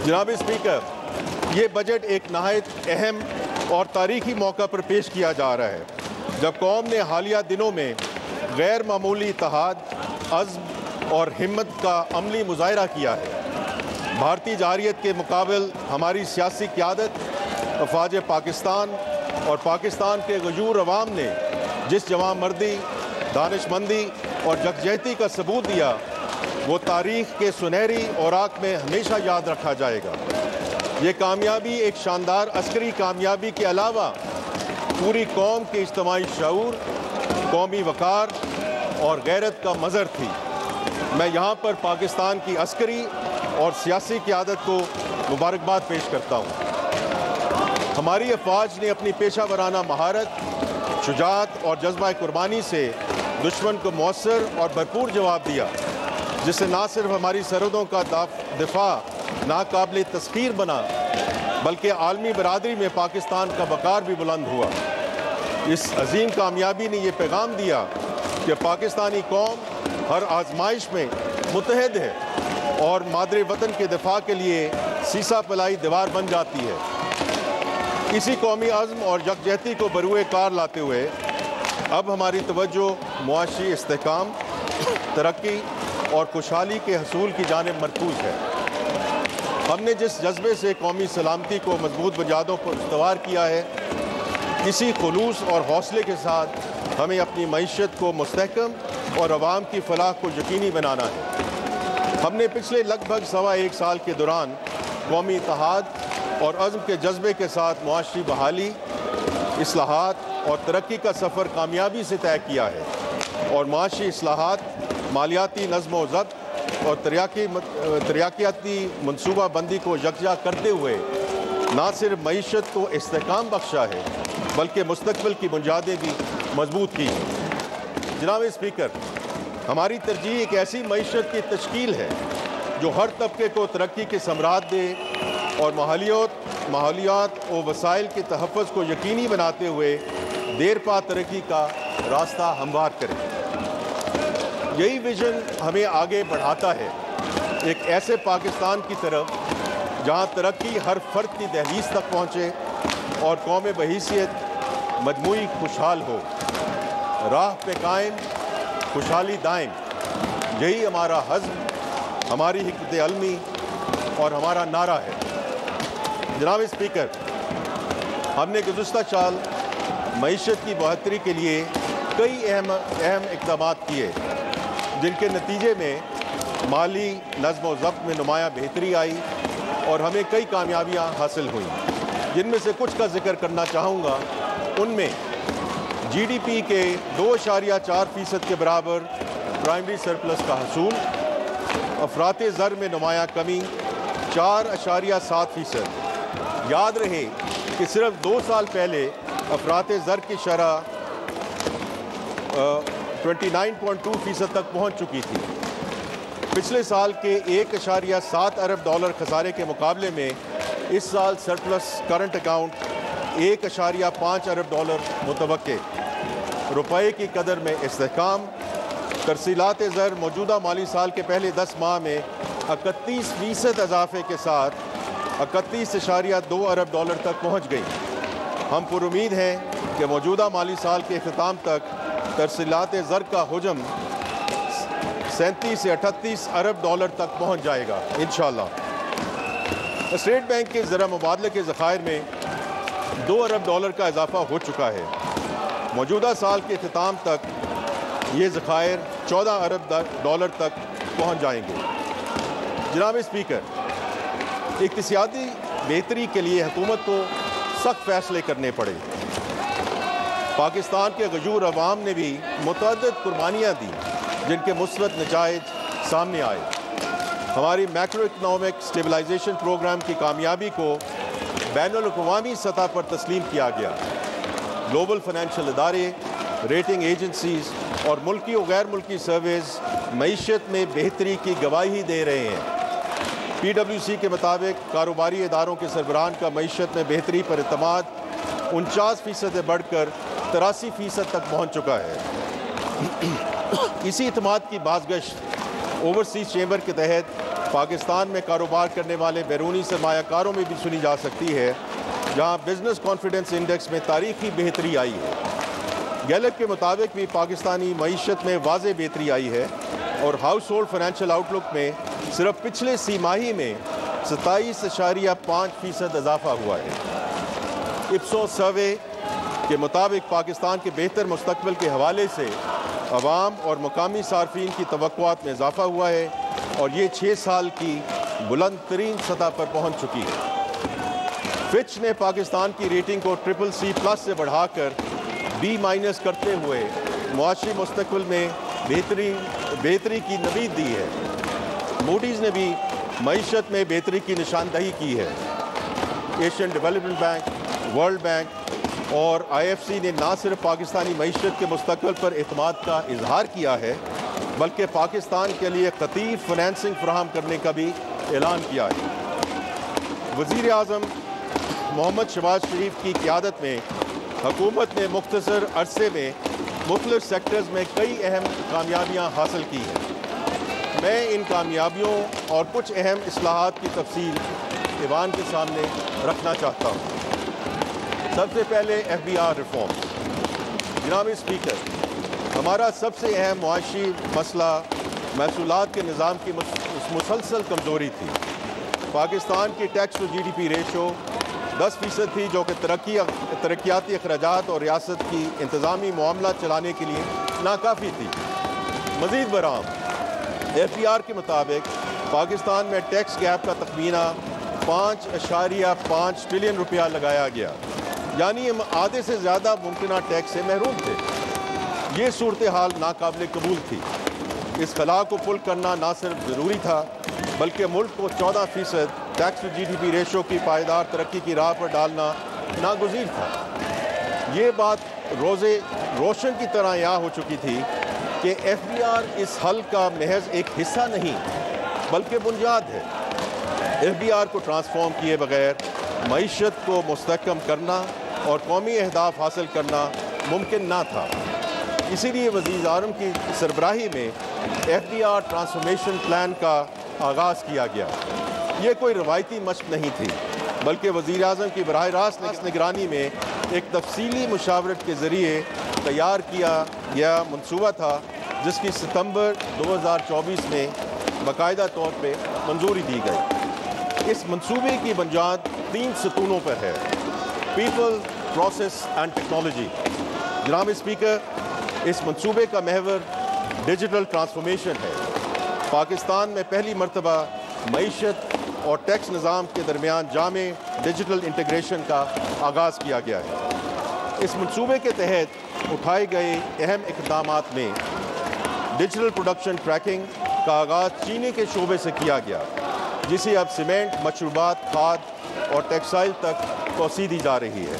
जनाब स्पीकर, ये बजट एक नहायत अहम और तारीखी मौका पर पेश किया जा रहा है जब कौम ने हालिया दिनों में गैर मामूली इत्तेहाद, अज़्म और हिम्मत का अमली मुज़ाहरा किया है। भारतीय जारियत के मुकाबिल हमारी सियासी क़यादत, अफ़वाज पाकिस्तान और पाकिस्तान के गजूर अवाम ने जिस जवामर्दी, दानिशमंदी और यकजहती का सबूत दिया, वो तारीख़ के सुनहरी औराक में हमेशा याद रखा जाएगा। ये कामयाबी एक शानदार अस्करी कामयाबी के अलावा पूरी कौम के इज्तिमाई शऊर, कौमी वक़ार और गैरत का मज़हर थी। मैं यहाँ पर पाकिस्तान की अस्करी और सियासी क़यादत को मुबारकबाद पेश करता हूँ। हमारी अफ़वाज ने अपनी पेशा वराना महारत, शुजाअत और जज्बा कुर्बानी से दुश्मन को मौसर और भरपूर जवाब दिया, जिससे ना सिर्फ हमारी सरहदों का दिफा नाकाबिल तस्खीर बना, बल्कि आलमी बरादरी में पाकिस्तान का वक़ार भी बुलंद हुआ। इस अजीम कामयाबी ने यह पैगाम दिया कि पाकिस्तानी कौम हर आजमाइश में मुत्तहद है और मादरे वतन के दिफा के लिए सीसा पलाई दीवार बन जाती है। इसी कौमी अज़्म और यकजहती को बरूए कार लाते हुए अब हमारी तवज्जो मुआशी इस्तेहकाम, तरक्की और खुशहाली के हसूल की जानिब मरकूज़ है। हमने जिस जज्बे से कौमी सलामती को मजबूत बुनियादों पर इस्तवार किया है, इसी खुलूस और हौसले के साथ हमें अपनी मईशत को मुस्तहकम और अवाम की फलाह को यकीनी बनाना है। हमने पिछले लगभग सवा एक साल के दौरान कौमी इत्तेहाद और अज़्म के जज्बे के साथ मुआशी बहाली, इस्लाहात और तरक्की का सफ़र कामयाबी से तय किया है और मुआशी इस्लाहात, मालियाती नज़्म व ज़ब्त और तरक्याती मनसूबा बंदी को यकजा करते हुए ना सिर्फ मईशत को इस्तेहकाम बख्शा है, बल्कि मुस्तक़बिल की बुनियादें भी मजबूत की हैं। जनाब स्पीकर, हमारी तरजीह एक ऐसी मईशत की तश्कील है जो हर तबके को तरक्की के समरात दे और माहौलियात और वसाइल के तहफ़्फ़ुज़ को यकीनी बनाते हुए देर पा तरक्की का रास्ता हमवार करे। यही विजन हमें आगे बढ़ाता है एक ऐसे पाकिस्तान की तरफ जहाँ तरक्की हर फ़र्द की दहलीज तक पहुँचे और कौम बहैसियत मजमूई खुशहाल हो। राह पे कायम, खुशहाली दायम, यही हमारा हज़्म, हमारी हिकमत अलमी और हमारा नारा है। जनाब स्पीकर, हमने गुज़श्ता साल मईशत की बहतरी के लिए कई अहम इक़दाम किए, जिनके नतीजे में माली नज़्म व ज़ब्त में नुमायाँ बेहतरी आई और हमें कई कामयाबियाँ हासिल हुई। जिनमें से कुछ का जिक्र करना चाहूँगा। उनमें GDP के 2.4% के बराबर प्राइमरी सरप्लस का हसूल, अफराते ज़र में नुमायाँ कमी 4.7%। याद रहे कि सिर्फ 2 साल पहले अफराते ज़र की शरह 29.2% तक पहुँच चुकी थी। पिछले साल के 1.7 अरब डॉलर खसारे के मुकाबले में इस साल सरप्लस करंट अकाउंट 1.5 अरब डॉलर मुतवक्के। रुपये की कदर में इस्तेहकाम, तरसीलात ज़र मौजूदा माली साल के पहले 10 माह में 31% इजाफे के साथ 31.2 अरब डॉलर तक पहुँच गई। हम पुरुमीद हैं कि मौजूदा माली साल के अख्ताम तक तरसीलात ज़र का हुजम 37 से 38 अरब डॉलर तक पहुँच जाएगा इंशाअल्लाह। स्टेट बैंक के ज़रा मुबादले के ज़खायर में 2 अरब डॉलर का इजाफा हो चुका है। मौजूदा साल के अख्ताम तक ये ज़खायर 14 अरब डॉलर तक पहुँच जाएंगे। जनाब स्पीकर, इक़्तिसादी बेहतरी के लिए हुकूमत को सख्त फैसले करने पड़े। पाकिस्तान के गजूर अवाम ने भी मुतअद्दिद कुर्बानियाँ दी, जिनके मुस्बत नताइज सामने आए। हमारी मैक्रो इकनॉमिक स्टेबलाइजेशन प्रोग्राम की कामयाबी को बैनुल-अक़वामी सतह पर तस्लीम किया गया। ग्लोबल फाइनेंशियल इदारे, रेटिंग एजेंसीज़ और मुल्की और गैर मुल्की सर्वेज़ मईशत में बेहतरी की गवाही दे रहे हैं। PwC के मुताबिक कारोबारी इदारों के सरबराहान का मईशत में बेहतरी पर एतमाद 49% से बढ़कर 83% तक पहुँच चुका है। इसी एतमाद की बाज़गश्त ओवरसीज़ चैम्बर के तहत पाकिस्तान में कारोबार करने वाले बैरूनी सरमायाकारों में भी सुनी जा सकती है, जहां बिजनेस कॉन्फिडेंस इंडेक्स में तारीखी बेहतरी आई है। गैलप के मुताबिक भी पाकिस्तानी मईशत में वाज़ेह बेहतरी आई है और हाउस होल्ड फाइनेंशियल आउटलुक में सिर्फ पिछले सीमाही में 27.5% इजाफा हुआ है। इप्सोस सर्वे के मुताबिक पाकिस्तान के बेहतर मुस्तकबिल के हवाले से अवाम और मकामी सार्फिन की तवक्कुआत में इजाफा हुआ है और ये 6 साल की बुलंद तरीन सतह पर पहुँच चुकी है। फिच ने पाकिस्तान की रेटिंग को CCC+ से बढ़ाकर B- करते हुए मुआशी मुस्तकबिल में बेहतरी की नवीद दी है। मूडीज़ ने भी मईशत में बेहतरी की निशानदही की है। Asian development bank, world bank और IFC ने न सिर्फ पाकिस्तानी मईशत के मुस्तकबिल पर एतमाद का इजहार किया है, बल्कि पाकिस्तान के लिए खतीर फाइनेंसिंग फराहम करने का भी ऐलान किया है। वज़ीर आज़म मोहम्मद शहबाज शरीफ की क़यादत में हुकूमत ने मुख्तसर अरसे में मुख्तलिफ सेक्टर्स में कई अहम कामयाबियाँ हासिल की हैं। मैं इन कामयाबियों और कुछ अहम इस्लाहात की तफसील ईवान के सामने रखना चाहता हूँ। सबसे पहले FBR रिफॉर्म। जनाब स्पीकर, हमारा सबसे अहम मुआशी मसला महसूलात के निज़ाम की मुसलसल कमज़ोरी थी। पाकिस्तान की टैक्स टू GDP रेशो 10% थी, जो कि तरक्याती अखराजात और रियासत की इंतज़ामी मामला चलाने के लिए नाकाफ़ी थी। मज़ीद बराम FBR के मुताबिक पाकिस्तान में टैक्स गैप का तखमीना 5.5 ट्रिलियन रुपया लगाया गया, यानी हम आधे से ज़्यादा मुमकिन टैक्स से महरूम थे। ये सूरत हाल नाकाबिल कबूल थी। इस खला को पुल करना ना सिर्फ ज़रूरी था, बल्कि मुल्क को 14% टैक्स टू GDP रेशो की पायदार तरक्की की राह पर डालना नागुज़ीर था। ये बात रोज़े रोशन की तरह यहाँ हो चुकी थी कि FBR इस हल का महज एक हिस्सा नहीं, बल्कि बुनियाद है। FBR को ट्रांसफॉर्म किए बगैर मईशत को मुस्तहकम करना और कौमी अहदाफ हासिल करना मुमकिन ना था। इसीलिए वज़ीर आज़म की सरबराही में FBR ट्रांसफॉर्मेशन प्लान का आगाज़ किया गया। ये कोई रवायती मशक नहीं थी, बल्कि वज़ीर आज़म की बराह रास्त निगरानी में एक तफसीली मुशावरत के ज़रिए तैयार किया गया मंसूबा था, जिसकी सितंबर 2024 में बाकायदा तौर पे मंजूरी दी गई। इस मंसूबे की बुनियाद 3 सतूनों पर है: पीपल, प्रोसेस एंड टेक्नोलॉजी। जनाब स्पीकर, इस मंसूबे का महवर डिजिटल ट्रांसफॉर्मेशन है। पाकिस्तान में पहली मरतबा मईशत और टैक्स निज़ाम के दरमियान जामे डिजिटल इंटीग्रेशन का आगाज़ किया गया है। इस मंसूबे के तहत उठाए गए अहम इक़दामात में डिजिटल प्रोडक्शन ट्रैकिंग का आगाज़ चीनी के शोबे से किया गया, जिसे अब सीमेंट, मशरूबात, खाद और टेक्सटाइल तक तोसी दी जा रही है।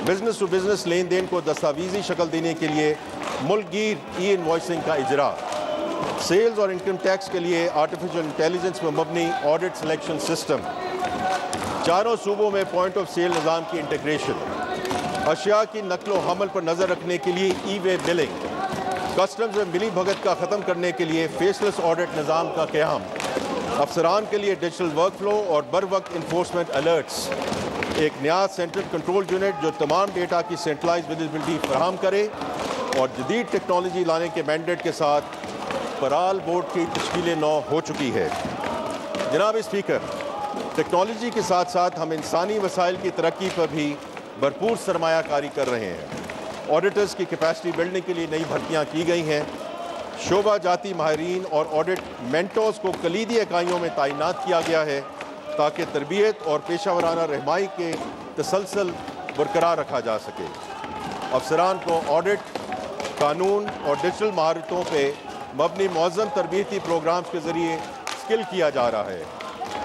बिजनेस टू बिजनेस लेन देन को दस्तावेजी शक्ल देने के लिए मुल्कगीर ई-इनवॉइसिंग का इजरा, सेल्स और इनकम टैक्स के लिए आर्टिफिशियल इंटेलिजेंस पर मबनी ऑडिट सिलेक्शन सिस्टम, चारों सूबों में पॉइंट ऑफ सेल निज़ाम की इंटीग्रेशन, अशिया की नकलो हमल पर नज़र रखने के लिए ई-वे बिलिंग, कस्टम्स में मिली भगत का ख़त्म करने के लिए फेसलेस ऑडिट निज़ाम का क़याम, अफसरान के लिए डिजिटल वर्क फ्लो और बर वक्त इन्फोर्समेंट अलर्ट्स, एक नया सेंट्रल कंट्रोल यूनिट जो तमाम डेटा की सेंट्रलाइज विजिबिलिटी फराहम करे और जदीद टेक्नोलॉजी लाने के मैंडेट के साथ पराल बोर्ड की तश्कील नौ हो चुकी है। जनाब स्पीकर, टेक्नोलॉजी के साथ साथ हम इंसानी वसाइल की तरक्की पर भी भरपूर सरमायाकारी कर रहे हैं। ऑडिटर्स की कैपेसिटी बिल्डिंग के लिए नई भर्तियाँ की गई हैं। शोबा जाती माहिरीन और ऑडिट मेंटोर्स को कलीदी इकाइयों में तैनात किया गया है, ताकि तरबियत और पेशावराना रहनुमाई के तसलसल बरकरार रखा जा सके। अफसरान को ऑडिट, कानून और डिजिटल महारतों पर मबनी मौज़म तरबियती प्रोग्राम्स के ज़रिए स्किल किया जा रहा है।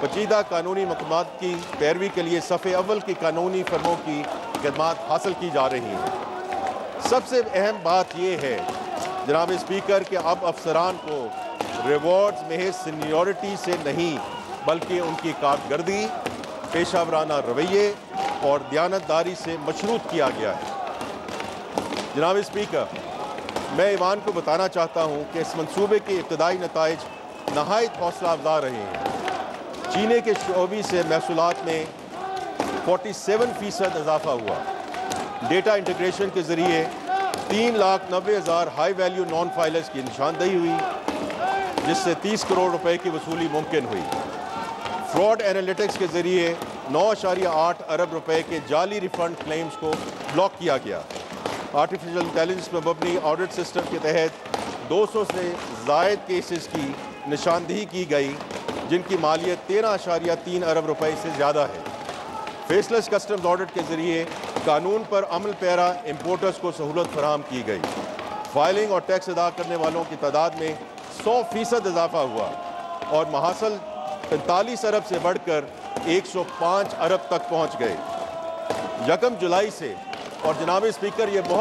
पेचीदा कानूनी मक़ामात की पैरवी के लिए सफ़े अव्वल की कानूनी फर्मों की खदमात हासिल की जा रही हैं। सबसे अहम बात यह है जनाब स्पीकर कि अब अफसरान को रिवॉर्ड्स महज सीनियरिटी से नहीं, बल्कि उनकी कारकर्दगी, पेशावराना रवैये और दयानतदारी से मशरूत किया गया है। जनाब स्पीकर, मैं ईवान को बताना चाहता हूँ कि इस मंसूबे के इब्तदाई नताइज नहायत हौसला अफजा रहे हैं। चीनी के शोबी से महसूलात में 47% इजाफा हुआ। डेटा इंटीग्रेशन के ज़रिए 3,90,000 हाई वैल्यू नॉन फाइलर्स की निशानदही हुई, जिससे 30 करोड़ रुपए की वसूली मुमकिन हुई। फ्रॉड एनालिटिक्स के ज़रिए 9.8 अरब रुपए के जाली रिफंड क्लेम्स को ब्लॉक किया गया। आर्टिफिशियल इंटेलिजेंस पर मबनी ऑडिट सिस्टम के तहत 200 से ज़ायद केसेस की निशानदही की गई, जिनकी मालियत 13.3 अरब रुपए से ज़्यादा है। फेसलेस कस्टम्स ऑडिट के ज़रिए कानून पर अमल पैरा इम्पोर्टर्स को सहूलत फराहम की गई। फाइलिंग और टैक्स अदा करने वालों की तादाद में 100% इजाफा हुआ और महासल 45 अरब से बढ़कर 105 अरब तक पहुंच गए। 1 जुलाई से, और जनाब स्पीकर ये बहुत